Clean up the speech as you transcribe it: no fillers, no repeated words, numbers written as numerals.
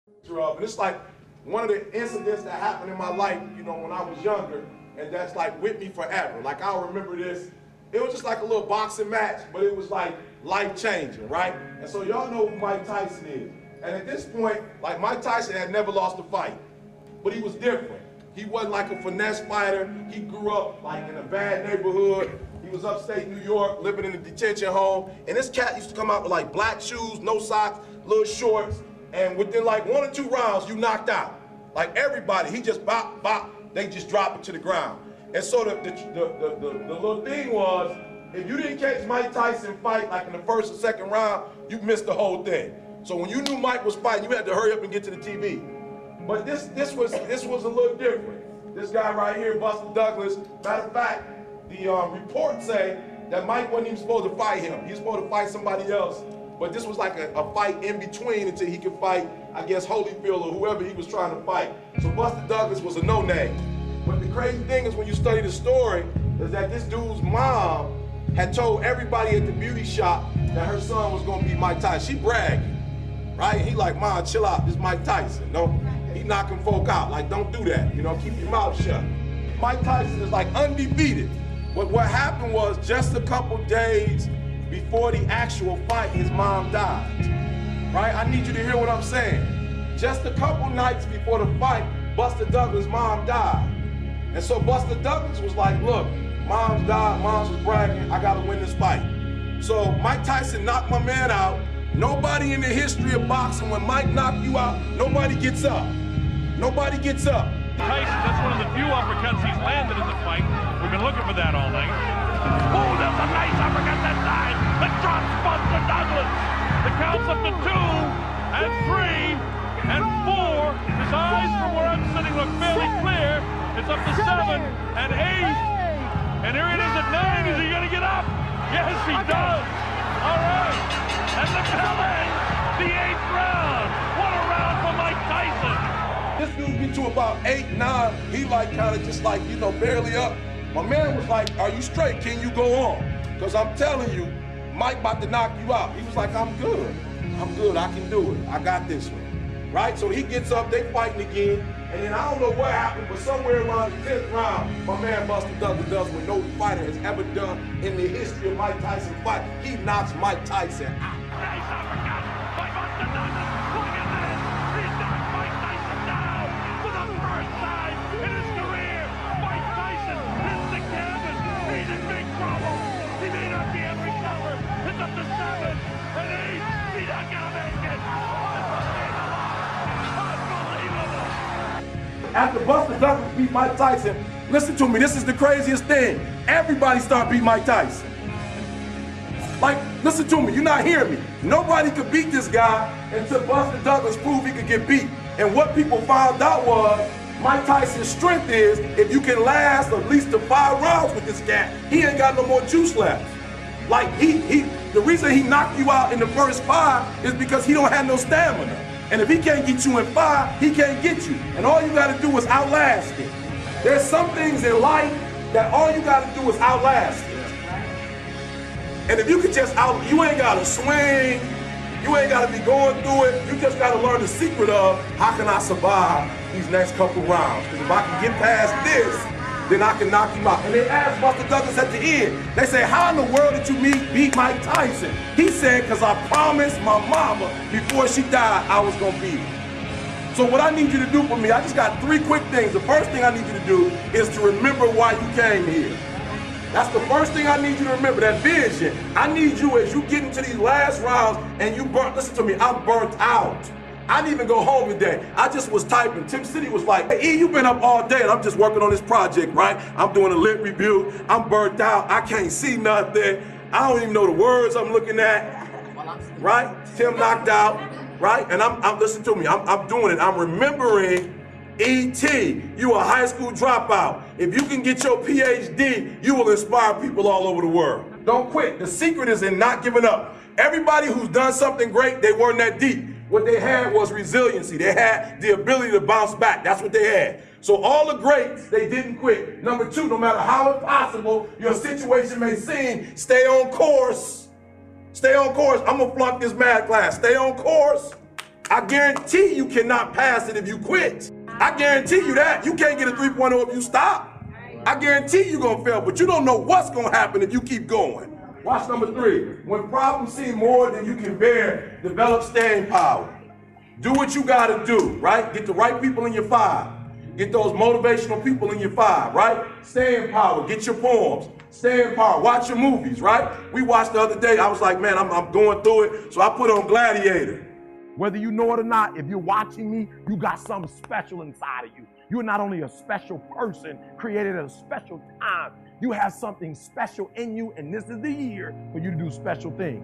And it's like one of the incidents that happened in my life, you know, when I was younger, and that's like with me forever. Like I'll remember this. It was just like a little boxing match, but it was like life-changing, right? And so y'all know who Mike Tyson is. And at this point, like Mike Tyson had never lost a fight, but he was different. He wasn't like a finesse fighter. He grew up like in a bad neighborhood. He was upstate New York, living in a detention home. And this cat used to come out with like black shoes, no socks, little shorts. And within like 1 or 2 rounds, you knocked out. Like everybody, he just bop, bop, they just drop it to the ground. And so the little thing was, if you didn't catch Mike Tyson fight like in the first or second round, you missed the whole thing. So when you knew Mike was fighting, you had to hurry up and get to the TV. But this was a little different. This guy right here, Buster Douglas, matter of fact, the reports say that Mike wasn't even supposed to fight him. He was supposed to fight somebody else. But this was like a fight in between until he could fight, I guess, Holyfield or whoever he was trying to fight. So Buster Douglas was a no-name. But the crazy thing is when you study the story is that this dude's mom had told everybody at the beauty shop that her son was gonna be Mike Tyson. She bragged, right? He like, Mom, chill out, this is Mike Tyson. No, he knocking folk out. Like, don't do that, you know, keep your mouth shut. Mike Tyson is like undefeated. But what happened was just a couple days before the actual fight, his mom died, right? I need you to hear what I'm saying. Just a couple nights before the fight, Buster Douglas' mom died. And so Buster Douglas was like, look, mom's died, mom's was bragging, I gotta win this fight. So Mike Tyson knocked my man out. Nobody in the history of boxing, when Mike knocked you out, nobody gets up. Nobody gets up. Tyson, that's one of the few uppercuts he's landed in the fight. We've been looking for that all night. Oh, there's a nice uppercut that time. That drops Buster Douglas. The count's up to 2 and 3 and 4. His eyes from where I'm sitting look fairly clear. It's up to 7 and 8. And here it is at 9. Is he going to get up? Yes, he does. All right. And the bell ends the 8th round. What a round for Mike Tyson. This dude get to about 8, 9. He like kind of just like, you know, barely up. My man was like, are you straight? Can you go on? Because I'm telling you, Mike about to knock you out. He was like, I'm good. I'm good. I can do it. I got this one. Right? So he gets up. They fighting again. And then I don't know what happened, but somewhere around the 10th round, my man Buster Douglas does what no fighter has ever done in the history of Mike Tyson fight. He knocks Mike Tyson out. Nice uppercut by Buster Douglas. Look at this. He's knocked Mike Tyson down for the first time in his career. Mike Tyson hits the canvas. He's in big trouble. He may not be able to recover. It's up to 7 and 8. He's not gonna make it. Unbelievable. After Buster Douglas beat Mike Tyson, listen to me, this is the craziest thing. Everybody started beating Mike Tyson. Like, listen to me, you're not hearing me. Nobody could beat this guy until Buster Douglas proved he could get beat. And what people found out was, Mike Tyson's strength is, if you can last at least to 5 rounds with this cat, he ain't got no more juice left. Like, the reason he knocked you out in the first 5 is because he don't have no stamina. And if he can't get you in 5, he can't get you. And all you gotta do is outlast it. There's some things in life that all you gotta do is outlast it. And if you could just you ain't gotta swing, you ain't gotta be going through it, you just gotta learn the secret of how can I survive these next couple rounds? Because if I can get past this, then I can knock him out. And they asked Buster Douglas at the end, they say, how in the world did you beat Mike Tyson? He said, because I promised my mama before she died I was gonna beat her. So what I need you to do for me, I just got 3 quick things. The first thing I need you to do is to remember why you came here. That's the first thing I need you to remember, that vision. I need you as you get into these last rounds and you listen to me, I'm burnt out. I didn't even go home today. I just was typing. Tim City was like, hey, E, you've been up all day and I'm just working on this project, right? I'm doing a lit review. I'm burnt out. I can't see nothing. I don't even know the words I'm looking at, right? Tim knocked out, right? And I'm listen to me, I'm doing it. I'm remembering E.T., you a high school dropout. If you can get your PhD, you will inspire people all over the world. Don't quit. The secret is in not giving up. Everybody who's done something great, they weren't that deep. What they had was resiliency. They had the ability to bounce back. That's what they had. So all the greats, they didn't quit. Number 2, no matter how impossible your situation may seem, stay on course. Stay on course. I'm gonna flunk this math class. Stay on course. I guarantee you cannot pass it if you quit. I guarantee you that. You can't get a 3.0 if you stop. I guarantee you're going to fail, but you don't know what's going to happen if you keep going. Watch number 3. When problems seem more than you can bear, develop staying power. Do what you got to do, right? Get the right people in your 5. Get those motivational people in your 5, right? Stay in power. Get your poems. Stay in power. Watch your movies, right? We watched the other day. I was like, man, I'm going through it. So I put on Gladiator. Whether you know it or not, if you're watching me, you got something special inside of you. You're not only a special person created at a special time, you have something special in you, and this is the year for you to do special things.